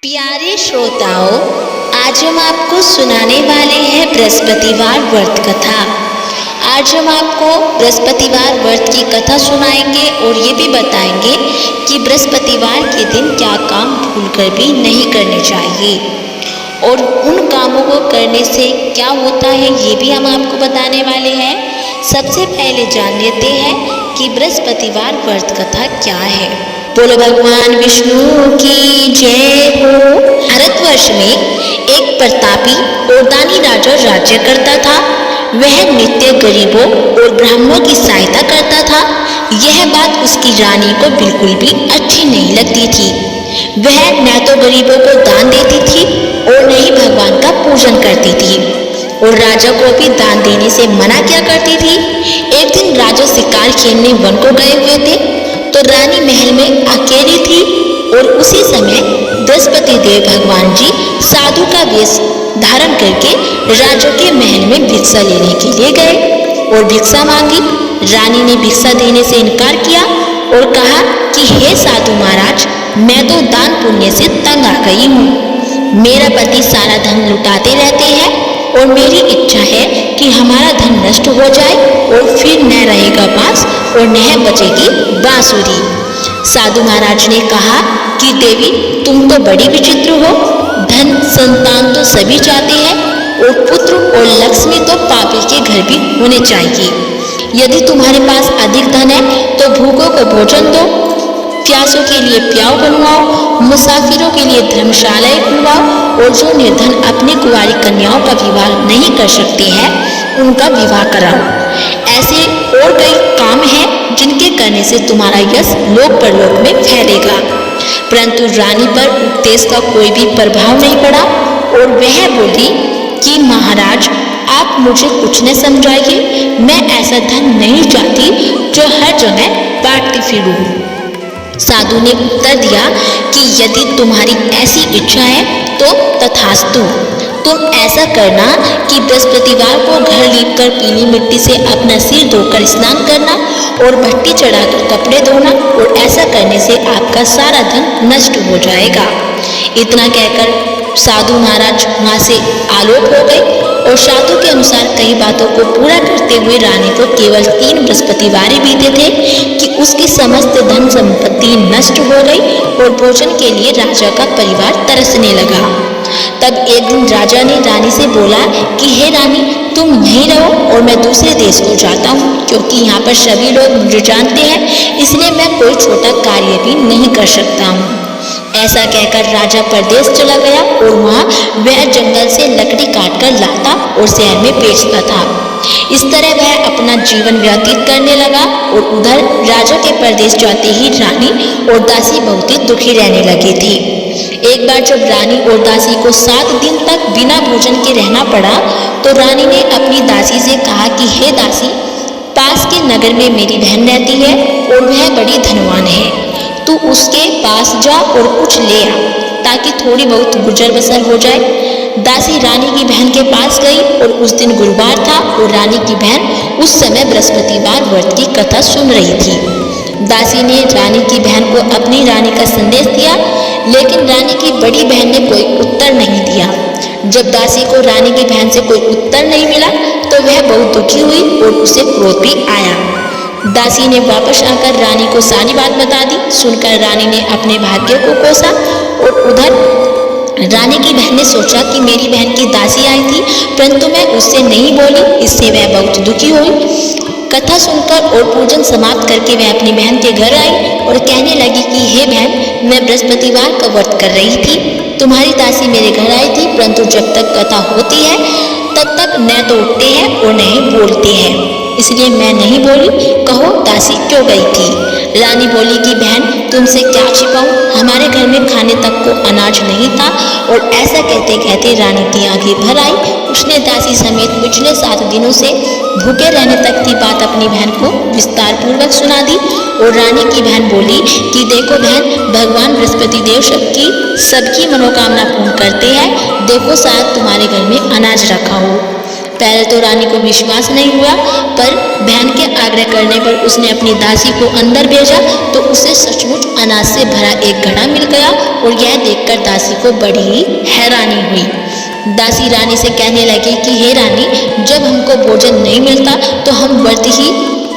प्यारे श्रोताओं, आज हम आपको सुनाने वाले हैं बृहस्पतिवार व्रत कथा। आज हम आपको बृहस्पतिवार व्रत की कथा सुनाएंगे और ये भी बताएंगे कि बृहस्पतिवार के दिन क्या काम भूलकर भी नहीं करने चाहिए और उन कामों को करने से क्या होता है ये भी हम आपको बताने वाले हैं। सबसे पहले जान लेते हैं कि बृहस्पतिवार व्रत कथा क्या है। बोलो भगवान विष्णु की जय हो। भारतवर्ष में एक प्रतापी और दानी राजा राज्य करता था। वह नित्य गरीबों और ब्राह्मणों की सहायता करता था। यह बात उसकी रानी को बिल्कुल भी अच्छी नहीं लगती थी। वह न तो गरीबों को दान देती थी और न ही भगवान का पूजन करती थी और राजा को भी दान देने से मना किया करती थी। एक दिन राजा शिकार खेलने वन को गए हुए थे तो रानी महल में अकेली थी और उसी समय बृहस्पति देव भगवान जी साधु का वेश धारण करके राजा के महल में भिक्षा लेने के लिए गए और भिक्षा मांगी। रानी ने भिक्षा देने से इनकार किया और कहा कि हे साधु महाराज, मैं तो दान पुण्य से तंग आ गई हूँ। मेरा पति सारा धन लुटाते रहते हैं और मेरी इच्छा है कि हमारा धन नष्ट हो जाए और फिर न रहेगा बांस और न बचेगी बांसुरी। साधु महाराज ने कहा कि देवी, तुम तो बड़ी विचित्र हो। धन संतान तो सभी चाहते हैं और पुत्र और लक्ष्मी तो पापी के घर भी होने चाहिए। यदि तुम्हारे पास अधिक धन है तो भूखों को भोजन दो, प्यासों के लिए प्याऊ बनवाओ, मुसाफिरों के लिए धर्मशालाएं खुलवाओ और जो निर्धन अपनी कुंवारी कन्याओं का विवाह नहीं कर सकते हैं उनका विवाह कराओ। ऐसे और कई काम हैं जिनके करने से तुम्हारा यश लोक परलोक में फैलेगा। परंतु रानी पर उपदेश का कोई भी प्रभाव नहीं पड़ा और वह बोली कि महाराज, आप मुझे कुछ न समझाइए। मैं ऐसा धन नहीं चाहती जो हर जगह बांटती फिरूं। साधु ने उत्तर दिया कि यदि तुम्हारी ऐसी इच्छा है तो तथास्तु। तुम ऐसा करना कि बृहस्पतिवार को घर लीपकर पीली मिट्टी से अपना सिर धोकर स्नान करना और भट्टी चढ़ाकर कपड़े धोना और ऐसा करने से आपका सारा धन नष्ट हो जाएगा। इतना कहकर साधु महाराज वहाँ से आलोक हो गए और साधु के अनुसार कई बातों को पूरा करते हुए रानी को केवल 3 बृहस्पतिवार बीते थे कि उसकी समस्त धन संपत्ति नष्ट हो गई और भोजन के लिए राजा का परिवार तरसने लगा। तब एक दिन राजा ने रानी से बोला कि हे रानी, तुम यहीं रहो और मैं दूसरे देश को जाता हूँ, क्योंकि यहाँ पर सभी लोग मुझे जानते हैं, इसलिए मैं कोई छोटा कार्य भी नहीं कर सकता हूँ। ऐसा कहकर राजा परदेश चला गया और वहाँ वह जंगल से लकड़ी काटकर लाता और शहर में बेचता था। इस तरह वह अपना जीवन व्यतीत करने लगा और उधर राजा के परदेश जाते ही रानी और दासी बहुत ही दुखी रहने लगी थी। एक बार जब रानी और दासी को 7 दिन तक बिना भोजन के रहना पड़ा तो रानी ने अपनी दासी से कहा कि हे दासी, पास के नगर में मेरी बहन रहती है और वह बड़ी धनवान है। तू उसके पास जा और कुछ ले आ ताकि थोड़ी बहुत गुजर बसर हो जाए। दासी रानी की बहन के पास गई और उस दिन गुरुवार था और रानी की बहन उस समय बृहस्पतिवार व्रत की कथा सुन रही थी। दासी ने रानी की बहन को अपनी रानी का संदेश दिया, लेकिन रानी की बड़ी बहन ने कोई उत्तर नहीं दिया। जब दासी को रानी की बहन से कोई उत्तर नहीं मिला तो वह बहुत दुखी हुई और उसे क्रोध भी आया। दासी ने वापस आकर रानी को सारी बात बता दी। सुनकर रानी ने अपने भाग्य को कोसा और उधर रानी की बहन ने सोचा कि मेरी बहन की दासी आई थी परंतु मैं उससे नहीं बोली, इससे वह बहुत दुखी हुई। कथा सुनकर और पूजन समाप्त करके वह अपनी बहन के घर आई और कहने लगी कि हे बहन, मैं बृहस्पतिवार का व्रत कर रही थी। तुम्हारी दासी मेरे घर आई थी परंतु जब तक कथा होती है तब तक न तो उठते हैं और न ही बोलते हैं, इसलिए मैं नहीं बोली। कहो दासी क्यों गई थी? रानी बोली कि बहन, तुमसे क्या छिपाऊं, हमारे घर में खाने तक को अनाज नहीं था। और ऐसा कहते कहते रानी की आंखें भर आई। उसने दासी समेत पिछले 7 दिनों से भूखे रहने तक की बात अपनी बहन को विस्तार पूर्वक सुना दी और रानी की बहन बोली कि देखो बहन, भगवान बृहस्पति देव सबकी मनोकामना पूर्ण करते हैं। देखो शायद तुम्हारे घर में अनाज रखा हो। पहले तो रानी को विश्वास नहीं हुआ, पर बहन के आग्रह करने पर उसने अपनी दासी को अंदर भेजा तो उसे सचमुच अनाज से भरा एक घड़ा मिल गया और यह देखकर दासी को बड़ी ही हैरानी हुई। दासी रानी से कहने लगी कि हे रानी, जब हमको भोजन नहीं मिलता तो हम व्रत ही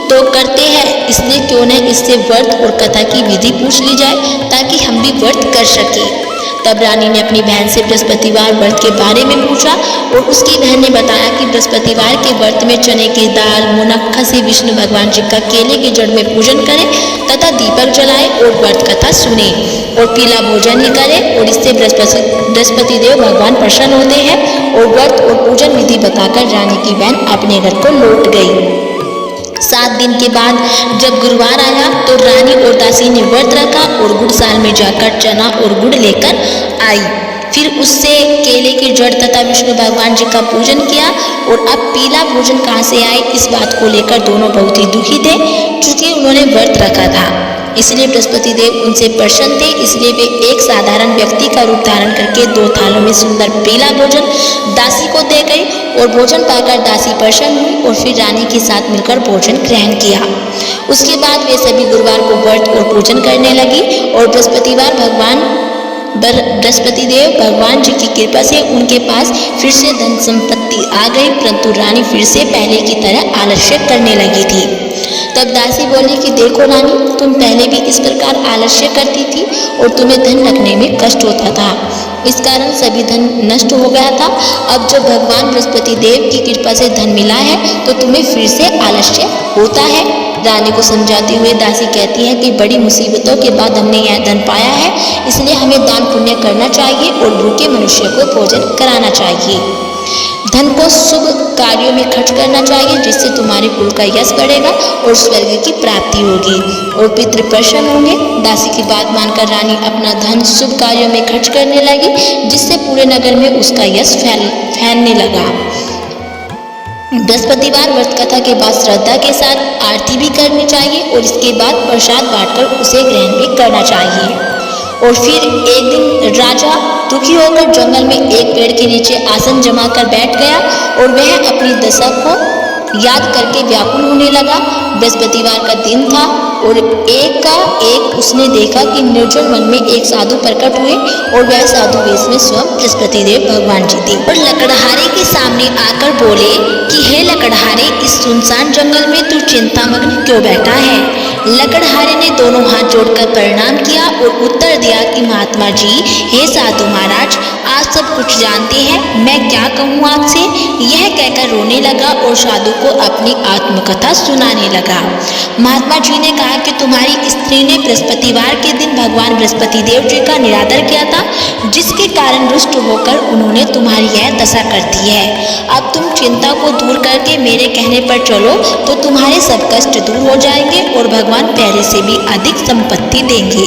तो करते हैं, इसलिए क्यों न इससे व्रत और कथा की विधि पूछ ली जाए ताकि हम भी व्रत कर सकें। तब रानी ने अपनी बहन से बृहस्पतिवार व्रत के बारे में पूछा और उसकी बहन ने बताया कि बृहस्पतिवार के व्रत में चने की दाल मुनक्खा से विष्णु भगवान जी का केले की जड़ में पूजन करें तथा दीपक जलाएं और व्रत कथा सुने और पीला भोजन ही करें और इससे बृहस्पति देव भगवान प्रसन्न होते हैं। और व्रत और पूजन विधि बताकर रानी की बहन अपने घर को लौट गई। 7 दिन के बाद जब गुरुवार आया तो रानी और दासी ने व्रत रखा और गुड़साल में जाकर चना और गुड़ लेकर आई। फिर उससे केले की जड़ तथा विष्णु भगवान जी का पूजन किया। और अब पीला भोजन कहाँ से आए, इस बात को लेकर दोनों बहुत ही दुखी थे, क्योंकि उन्होंने व्रत रखा था। इसलिए बृहस्पति देव उनसे प्रसन्न थे, इसलिए वे एक साधारण व्यक्ति का रूप धारण करके 2 थालों में सुंदर पीला भोजन दासी को दे गई। और भोजन पाकर दासी प्रसन्न हुई और फिर रानी के साथ मिलकर भोजन ग्रहण किया। उसके बाद वे सभी गुरुवार को व्रत और पूजन करने लगी और बृहस्पति देव भगवान जी की कृपा से उनके पास फिर से धन संपत्ति आ गई, परंतु रानी फिर से पहले की तरह आलस्य करने लगी थी। तब दासी बोली कि देखो रानी, तुम पहले भी इस प्रकार आलस्य करती थी और तुम्हें धन रखने में कष्ट होता था, इस कारण सभी धन नष्ट हो गया था। अब जब भगवान बृहस्पति देव की कृपा से धन मिला है तो तुम्हें फिर से आलस्य होता है। रानी को समझाते हुए दासी कहती है कि बड़ी मुसीबतों के बाद हमने यह धन पाया है, इसलिए हमें दान पुण्य करना चाहिए और भूखे मनुष्य को भोजन कराना चाहिए। धन को शुभ कार्यों में खर्च करना चाहिए, जिससे तुम्हारे कुल का यश बढ़ेगा और स्वर्ग की प्राप्ति होगी और पितृ प्रसन्न होंगे। दासी की बात मानकर रानी अपना धन शुभ कार्यों में खर्च करने लगी, जिससे पूरे नगर में उसका यश फैलने लगा। बृहस्पतिवार व्रत कथा के बाद श्रद्धा के साथ आरती भी करनी चाहिए और इसके बाद प्रसाद बांटकर उसे ग्रहण भी करना चाहिए। और फिर एक दिन राजा दुखी होकर जंगल में एक पेड़ के नीचे आसन जमा कर बैठ गया और वह अपनी दशा को याद करके व्याकुल होने लगा। बृहस्पतिवार का दिन था और एक उसने देखा कि निर्जन वन में एक साधु प्रकट हुए और वह साधु वेश में स्वयं बृहस्पति देव भगवान जी थे और लकड़हारे के सामने आकर बोले कि हे लकड़हारे, इस सुनसान जंगल में तू चिंतामग्न क्यों बैठा है। लकड़हारे ने दोनों हाथ जोड़कर प्रणाम किया और उत्तर दिया कि महात्मा जी, हे साधु महाराज, आप सब कुछ जानते हैं, मैं क्या कहूँ आपसे। यह कहकर रोने लगा और साधु को अपनी आत्मकथा सुनाने लगा। महात्मा जी ने कहा कि तुम्हारी स्त्री ने बृहस्पतिवार के दिन भगवान बृहस्पति देव जी का निरादर किया था, जिसके कारण रुष्ट होकर उन्होंने तुम्हारी यह दशा कर दी है। अब तुम चिंता को दूर करके मेरे कहने पर चलो तो तुम्हारे सब कष्ट दूर हो जाएंगे और भगवान पहले से भी अधिक संपत्ति देंगे।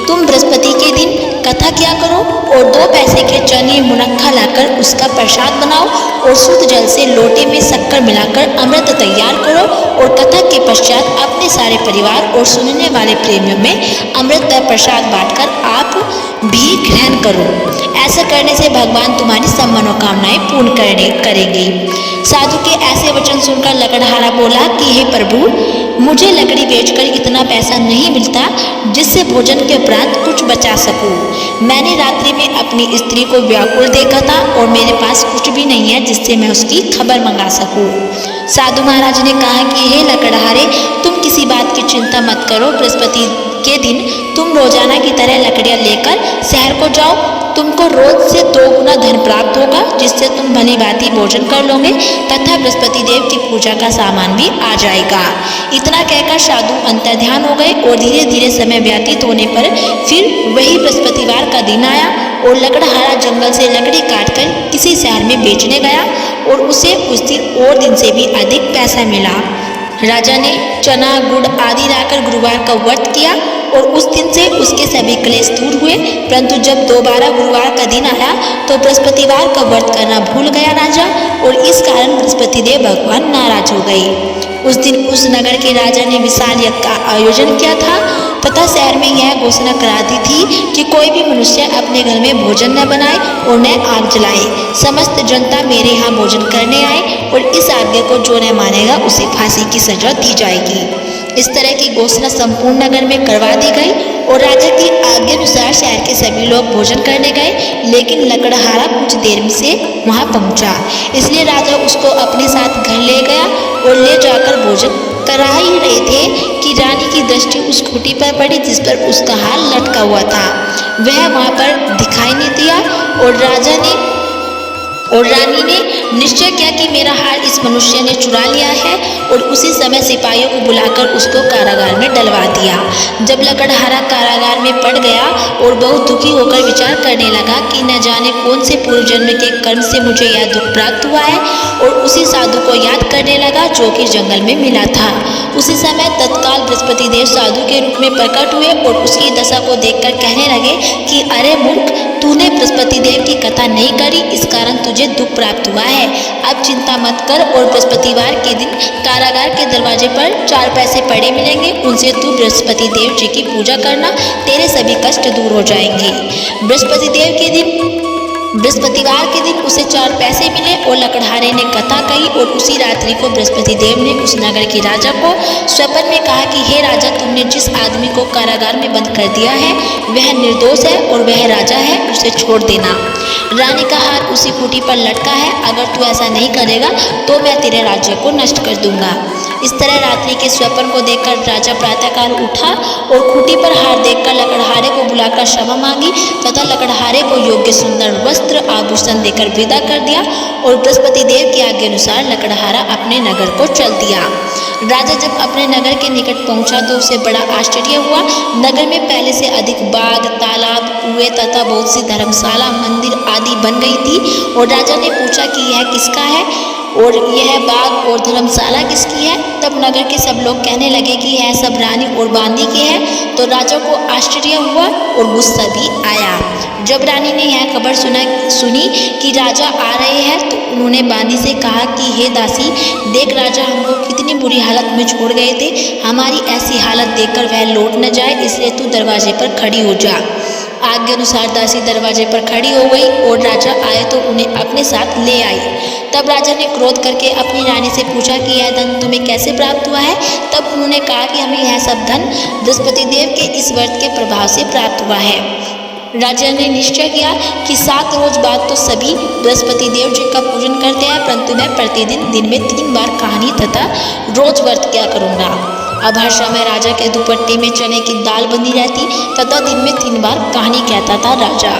तुम बृहस्पति के दिन कथा क्या करो और 2 पैसे के चने मुनक्खा लाकर उसका प्रसाद बनाओ और शुद्ध जल से लोटे में शक्कर मिलाकर अमृत तैयार करो और कथा के पश्चात अपने सारे परिवार और सुनने वाले प्रेमियों में अमृत का प्रसाद बांटकर आप भी ग्रहण करो। ऐसा करने से भगवान तुम्हारी सब मनोकामनाएं पूर्ण करेंगे। साधु के ऐसे वचन सुनकर लकड़हारा बोला कि हे प्रभु, मुझे लकड़ी बेचकर इतना पैसा नहीं मिलता जिससे भोजन के उपरांत कुछ बचा सकूं। मैंने रात्रि में अपनी स्त्री को व्याकुल देखा था और मेरे पास कुछ भी नहीं है जिससे मैं उसकी खबर मंगा सकूं। साधु महाराज ने कहा कि हे लकड़हारे, तुम किसी बात की चिंता मत करो। बृहस्पति के दिन तुम रोजाना की तरह लकड़ियां लेकर शहर को जाओ। तुमको रोज से 2 गुना धन प्राप्त होगा, जिससे तुम भली भांति भोजन कर लोगे तथा बृहस्पति देव की पूजा का सामान भी आ जाएगा। इतना कहकर साधु अंतर्ध्यान हो गए और धीरे धीरे समय व्यतीत होने पर फिर वही बृहस्पतिवार का दिन आया और लकड़हारा जंगल से लकड़ी काटकर किसी शहर में बेचने गया और उसे उस दिन और दिन से भी अधिक पैसा मिला। राजा ने चना गुड़ आदि लाकर गुरुवार का व्रत किया और उस दिन से उसके सभी क्लेश दूर हुए। परंतु जब दोबारा गुरुवार का दिन आया तो बृहस्पतिवार का व्रत करना भूल गया राजा और इस कारण बृहस्पति देव भगवान नाराज हो गए। उस दिन उस नगर के राजा ने विशाल यज्ञ का आयोजन किया था तथा शहर में यह घोषणा करा दी थी कि कोई भी मनुष्य अपने घर में भोजन न बनाए और न आग जलाए। समस्त जनता मेरे यहाँ भोजन करने आए और इस आज्ञा को जो न मानेगा उसे फांसी की सजा दी जाएगी। इस तरह की घोषणा संपूर्ण नगर में करवा दी गई और राजा की आज्ञा अनुसार शहर के सभी लोग भोजन करने गए, लेकिन लकड़हारा कुछ देर से वहां पहुंचा। इसलिए राजा उसको अपने साथ घर ले गया और ले जाकर भोजन करा ही रहे थे कि रानी की दृष्टि उस खूंटी पर पड़ी जिस पर उसका हार लटका हुआ था। वह वहां पर दिखाई नहीं दिया और रानी ने निश्चय किया कि मेरा हार इस मनुष्य ने चुरा लिया है और उसी समय सिपाहियों को बुलाकर उसको कारागार में डलवा दिया। जब लकड़हारा कारागार में पड़ गया और बहुत दुखी होकर विचार करने लगा कि न जाने कौन से पूर्व जन्म के कर्म से मुझे यह दुख प्राप्त हुआ है, और उसी साधु को याद करने लगा जो कि जंगल में मिला था। उसी समय तत्काल बृहस्पति देव साधु के रूप में प्रकट हुए और उसकी दशा को देखकर कहने लगे कि अरे मूर्ख, तूने बृहस्पति देव की कथा नहीं करी, इस कारण तुझे दुख प्राप्त हुआ है। अब चिंता मत कर और बृहस्पतिवार के दिन कारागार के दरवाजे पर 4 पैसे पड़े मिलेंगे, उनसे तू बृहस्पति देव जी की पूजा करना, तेरे सभी कष्ट दूर हो जाएंगे। बृहस्पतिवार के दिन उसे 4 पैसे मिले और लकड़हारे ने कथा कही और उसी रात्रि को बृहस्पति देव ने उस नगर के राजा को स्वप्न में कहा कि हे राजा, तुमने जिस आदमी को कारागार में बंद कर दिया है वह निर्दोष है और वह राजा है, उसे छोड़ देना। रानी का हार उसी खूंटी पर लटका है, अगर तू ऐसा नहीं करेगा तो मैं तेरे राज्य को नष्ट कर दूंगा। इस तरह रात्रि के स्वप्न को देखकर राजा प्रातःकाल उठा और खूंटी पर हार देखकर लकड़हारे को बुलाकर क्षमा मांगी तथा लकड़हारे को योग्य सुंदर वस्त्र आभूषण देकर विदा कर दिया और बृहस्पति देव की आज्ञा अनुसार लकड़हारा अपने नगर को चल दिया। राजा जब अपने नगर के निकट पहुंचा तो उसे बड़ा आश्चर्य हुआ। नगर में पहले से अधिक बाग, तालाब, कुएं तथा बहुत सी धर्मशाला, मंदिर आदि बन गई थी और राजा ने पूछा कि यह किसका है और यह बाग और धर्मशाला किसकी है। तब नगर के सब लोग कहने लगे कि यह सब रानी और बांदी के हैं। तो राजा को आश्चर्य हुआ और गुस्सा भी आया। जब रानी ने यह खबर सुनी कि राजा आ रहे हैं तो उन्होंने बांदी से कहा कि हे दासी, देख राजा हमको कितनी बुरी हालत में छोड़ गए थे, हमारी ऐसी हालत देखकर वह लौट न जाए, इसलिए तू दरवाजे पर खड़ी हो जा। आज्ञा अनुसार दासी दरवाजे पर खड़ी हो गई और राजा आए तो उन्हें अपने साथ ले आई। तब राजा ने क्रोध करके अपनी रानी से पूछा कि यह धन तुम्हें कैसे प्राप्त हुआ है। तब उन्होंने कहा कि हमें यह सब धन बृहस्पति देव के इस व्रत के प्रभाव से प्राप्त हुआ है। राजा ने निश्चय किया कि 7 रोज बाद तो सभी बृहस्पति देव जी का पूजन करते हैं, परंतु मैं प्रतिदिन दिन में 3 बार कहानी तथा रोज व्रत किया करूँगा। अब हर समय राजा के दुपट्टे में चने की दाल बनी रहती तथा दिन में 3 बार कहानी कहता था राजा।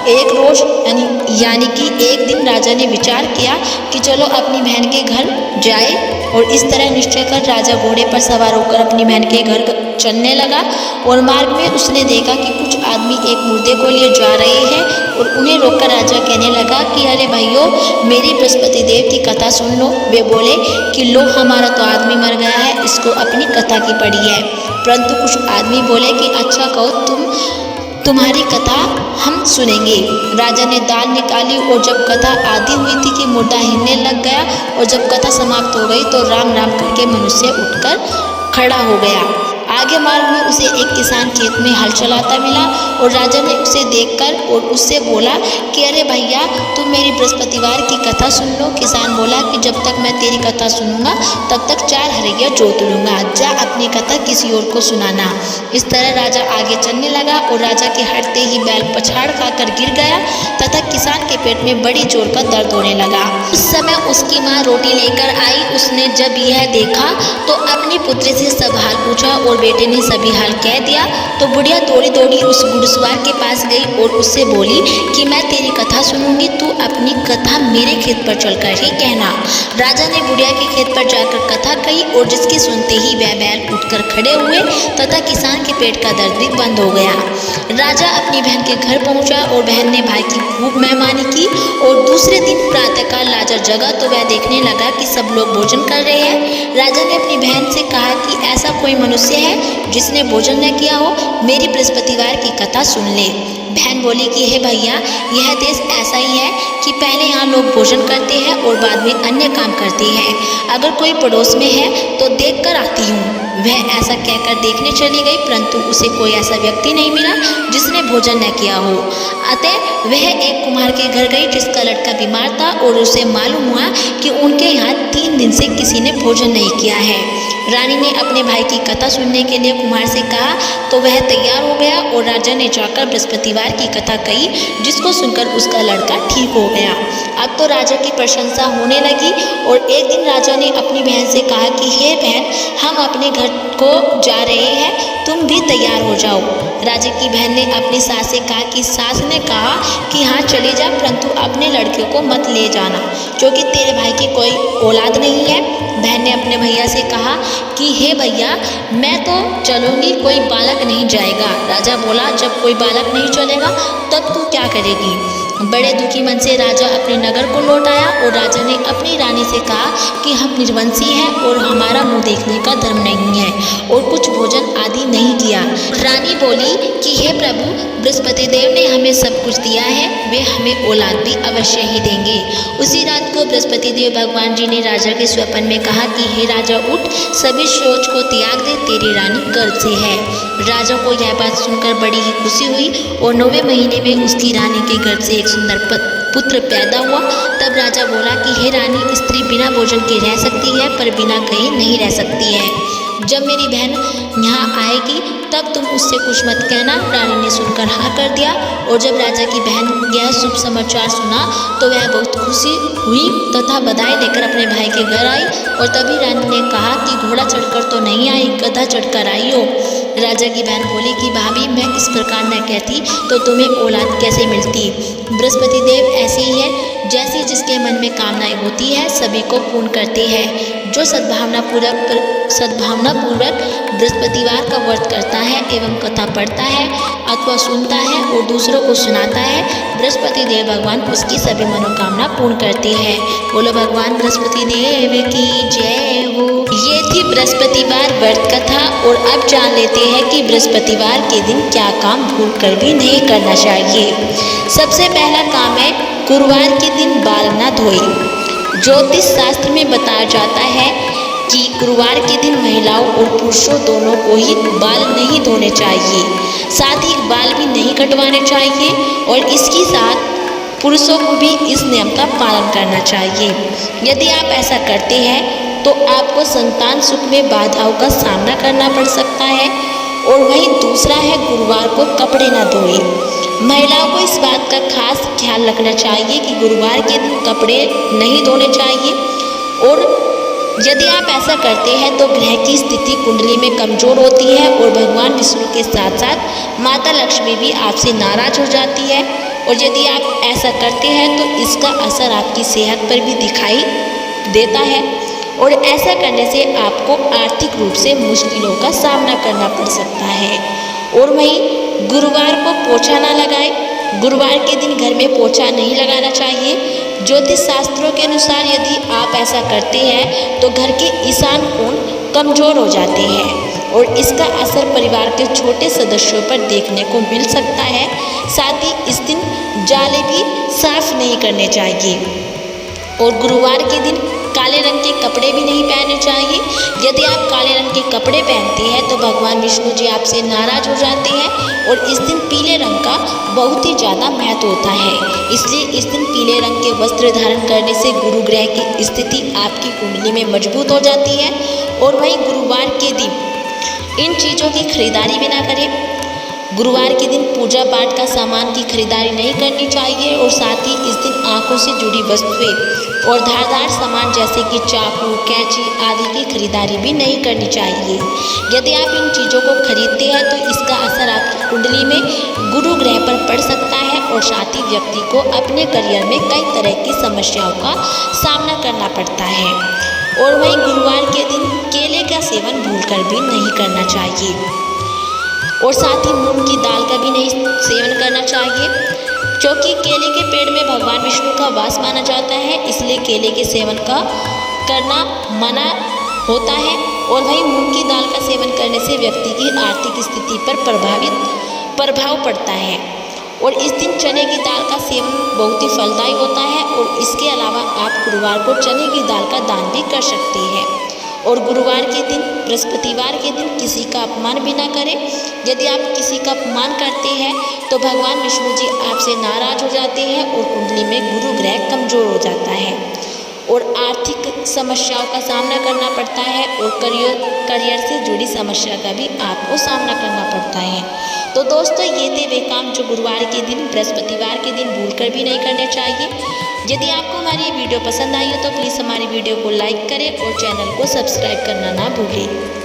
एक रोज यानी कि एक दिन राजा ने विचार किया कि चलो अपनी बहन के घर जाए और इस तरह निश्चय कर राजा घोड़े पर सवार होकर अपनी बहन के घर चलने लगा और मार्ग में उसने देखा कि कुछ आदमी एक मुर्दे को लिए जा रहे हैं और उन्हें रोककर राजा कहने लगा कि अरे भाइयों, मेरी बृहस्पति देव की कथा सुन लो। वे बोले कि लो, हमारा तो आदमी मर गया है, इसको अपनी कथा की पड़ी है। परंतु कुछ आदमी बोले कि अच्छा कहो, तुम्हारी कथा हम सुनेंगे। राजा ने दाल निकाली और जब कथा आधी हुई थी कि मुर्दा हिलने लग गया और जब कथा समाप्त हो गई तो राम राम करके मनुष्य उठकर खड़ा हो गया। आगे मार्ग में उसे एक किसान खेत में हल चलाता मिला और राजा ने उसे देखकर और उससे बोला कि अरे भैया, तुम मेरी बृहस्पतिवार की कथा सुन लो। किसान बोला कि जब तक मैं तेरी कथा सुनूंगा तब तक 4 हरिया जोत लूंगा, जा अपनी कथा किसी और को सुनाना। इस तरह राजा आगे चलने लगा और राजा के हटते ही बैल पछाड़ खाकर गिर गया तथा किसान के पेट में बड़ी जोर का दर्द होने लगा। उस समय उसकी माँ रोटी लेकर आई। उसने जब यह देखा तो अपनी पुत्री से सब हाल पूछा और बेटे ने सभी हाल कह दिया। तो बुढ़िया दौड़ी दौड़ी उस घुड़सवार के पास गई और उससे बोली कि मैं तेरी कथा कथा सुनूंगी तू अपनी कथा मेरे खेत पर चलकर ही कहना। राजा ने बुढ़िया के खेत पर जाकर कथा कही और जिसकी सुनते ही वह बैल उठकर खड़े हुए तथा किसान के पेट का दर्द भी बंद हो गया। राजा अपनी बहन के घर पहुंचा और बहन ने भाई की खूब मेहमानी की और दूसरे दिन प्रातःकाल राजा जगा तो वह देखने लगा कि सब लोग भोजन कर रहे हैं। राजा ने अपनी बहन से कहा कि ऐसा कोई मनुष्य है जिसने भोजन न किया हो, मेरी बृहस्पतिवार की कथा सुन ले। बहन बोली कि हे भैया, यह देश ऐसा ही है कि पहले यहाँ लोग भोजन करते हैं और बाद में अन्य काम करते हैं। अगर कोई पड़ोस में है तो देख कर आती हूँ। वह ऐसा कहकर देखने चली गई, परंतु उसे कोई ऐसा व्यक्ति नहीं मिला जिसने भोजन न किया हो। अतः वह एक कुम्हार के घर गई जिसका लड़का बीमार था और उसे मालूम हुआ कि उनके यहाँ 3 दिन से किसी ने भोजन नहीं किया है। रानी ने अपने भाई की कथा सुनने के लिए कुम्हार से कहा तो वह तैयार हो गया और राजा ने जाकर बृहस्पतिवार की कथा कही, जिसको सुनकर उसका लड़का ठीक हो गया। अब तो राजा की प्रशंसा होने लगी और एक दिन राजा ने अपनी बहन से कहा कि हे बहन, हम अपने घर को जा रहे हैं, तुम भी तैयार हो जाओ। राजा की बहन ने अपनी सास से कहा कि सास ने कहा कि हाँ चले जा, परंतु अपने लड़के को मत ले जाना क्योंकि तेरे भाई की कोई औलाद नहीं है। बहन ने अपने भैया से कहा कि हे भैया, मैं तो चलूँगी, कोई बालक नहीं जाएगा। राजा बोला, जब कोई बालक नहीं चलेगा तब तू क्या करेगी। बड़े दुखी मन से राजा अपने नगर को लौट आया और राजा ने अपनी रानी से कहा कि हम निर्वंशी हैं और हमारा मुंह देखने का धर्म नहीं है और कुछ भोजन आदि नहीं किया। रानी बोली कि हे प्रभु, बृहस्पति देव ने हमें सब कुछ दिया है, वे हमें औलाद भी अवश्य ही देंगे। उसी रात को बृहस्पति देव भगवान जी ने राजा के स्वप्न में कहा कि हे राजा, उठ, सभी सोच को त्याग दे, तेरी रानी गर्भ से है। राजा को यह बात सुनकर बड़ी ही खुशी हुई और 9वें महीने में उसकी रानी के गर्भ से सुंदर पुत्र पैदा हुआ। तब राजा बोला कि हे रानी, स्त्री बिना भोजन के रह सकती है पर बिना कहे नहीं रह सकती है। जब मेरी बहन यहाँ आएगी तब तुम उससे कुछ मत कहना। रानी ने सुनकर हाँ कर दिया और जब राजा की बहन यह शुभ समाचार सुना तो वह बहुत खुशी हुई तथा बधाई लेकर अपने भाई के घर आई और तभी रानी ने कहा कि घोड़ा चढ़कर तो नहीं आई, गधा चढ़कर आई हो। राजा की बहन बोली कि भाभी, मैं इस प्रकार न कहती तो तुम्हें औलाद कैसे मिलती। बृहस्पति देव ऐसे ही है, जैसे जिसके मन में कामनाएं होती है सभी को पूर्ण करते हैं। जो सद्भावना पूर्वक बृहस्पतिवार का व्रत करता है एवं कथा पढ़ता है अथवा सुनता है और दूसरों को सुनाता है, बृहस्पति देव भगवान उसकी सभी मनोकामना पूर्ण करते हैं। बोलो भगवान बृहस्पति देव की जय हो। ये थी बृहस्पतिवार व्रत कथा और अब जान लेते हैं कि बृहस्पतिवार के दिन क्या काम भूलकर भी नहीं करना चाहिए। सबसे पहला काम है गुरुवार के दिन बाल न धोए। ज्योतिष शास्त्र में बताया जाता है कि गुरुवार के दिन महिलाओं और पुरुषों दोनों को ही बाल नहीं धोने चाहिए, साथ ही बाल भी नहीं कटवाने चाहिए और इसके साथ पुरुषों को भी इस नियम का पालन करना चाहिए। यदि आप ऐसा करते हैं तो आपको संतान सुख में बाधाओं का सामना करना पड़ सकता है। और वहीं दूसरा है गुरुवार को कपड़े न धोए। महिलाओं को इस बात का खास ख्याल रखना चाहिए कि गुरुवार के दिन कपड़े नहीं धोने चाहिए और यदि आप ऐसा करते हैं तो ग्रह की स्थिति कुंडली में कमजोर होती है और भगवान विष्णु के साथ साथ माता लक्ष्मी भी आपसे नाराज हो जाती है और यदि आप ऐसा करते हैं तो इसका असर आपकी सेहत पर भी दिखाई देता है और ऐसा करने से आपको आर्थिक रूप से मुश्किलों का सामना करना पड़ सकता है। और वहीं गुरुवार को पोछा ना लगाए। गुरुवार के दिन घर में पोछा नहीं लगाना चाहिए। ज्योतिष शास्त्रों के अनुसार यदि आप ऐसा करते हैं तो घर के ईशान कोण कमजोर हो जाते हैं और इसका असर परिवार के छोटे सदस्यों पर देखने को मिल सकता है। साथ ही इस दिन जाले भी साफ नहीं करने चाहिए और गुरुवार के दिन काले रंग के कपड़े भी नहीं पहनने चाहिए। यदि आप काले रंग के कपड़े पहनते हैं तो भगवान विष्णु जी आपसे नाराज हो जाते हैं और इस दिन पीले रंग का बहुत ही ज़्यादा महत्व होता है। इसलिए इस दिन पीले रंग के वस्त्र धारण करने से गुरु ग्रह की स्थिति आपकी कुंडली में मजबूत हो जाती है। और वहीं गुरुवार के दिन इन चीज़ों की खरीदारी भी ना करें। गुरुवार के दिन पूजा पाठ का सामान की खरीदारी नहीं करनी चाहिए और साथ ही इस दिन आंखों से जुड़ी वस्तुएं और धारदार सामान जैसे कि चाकू, कैंची आदि की खरीदारी भी नहीं करनी चाहिए। यदि आप इन चीज़ों को खरीदते हैं तो इसका असर आपकी कुंडली में गुरु ग्रह पर पड़ सकता है और साथ ही व्यक्ति को अपने करियर में कई तरह की समस्याओं का सामना करना पड़ता है। और वहीं गुरुवार के दिन केले का सेवन भूलकर भी नहीं करना चाहिए और साथ ही मूंग की दाल का भी नहीं सेवन करना चाहिए, क्योंकि केले के पेड़ में भगवान विष्णु का वास माना जाता है, इसलिए केले के सेवन का करना मना होता है। और वहीं मूंग की दाल का सेवन करने से व्यक्ति की आर्थिक स्थिति पर प्रभाव पड़ता है। और इस दिन चने की दाल का सेवन बहुत ही फलदायी होता है और इसके अलावा आप गुरुवार को चने की दाल का दान भी कर सकते हैं। और गुरुवार के दिन, बृहस्पतिवार के दिन किसी का अपमान भी ना करें। यदि आप किसी का अपमान करते हैं तो भगवान विष्णु जी आपसे नाराज हो जाते हैं और कुंडली में गुरु ग्रह कमजोर हो जाता है और आर्थिक समस्याओं का सामना करना पड़ता है और करियर से जुड़ी समस्या का भी आपको सामना करना पड़ता है। तो दोस्तों, ये थे वे काम जो गुरुवार के दिन, बृहस्पतिवार के दिन भूलकर भी नहीं करने चाहिए। यदि आपको हमारी ये वीडियो पसंद आई हो तो प्लीज़ हमारी वीडियो को लाइक करें और चैनल को सब्सक्राइब करना ना भूलें।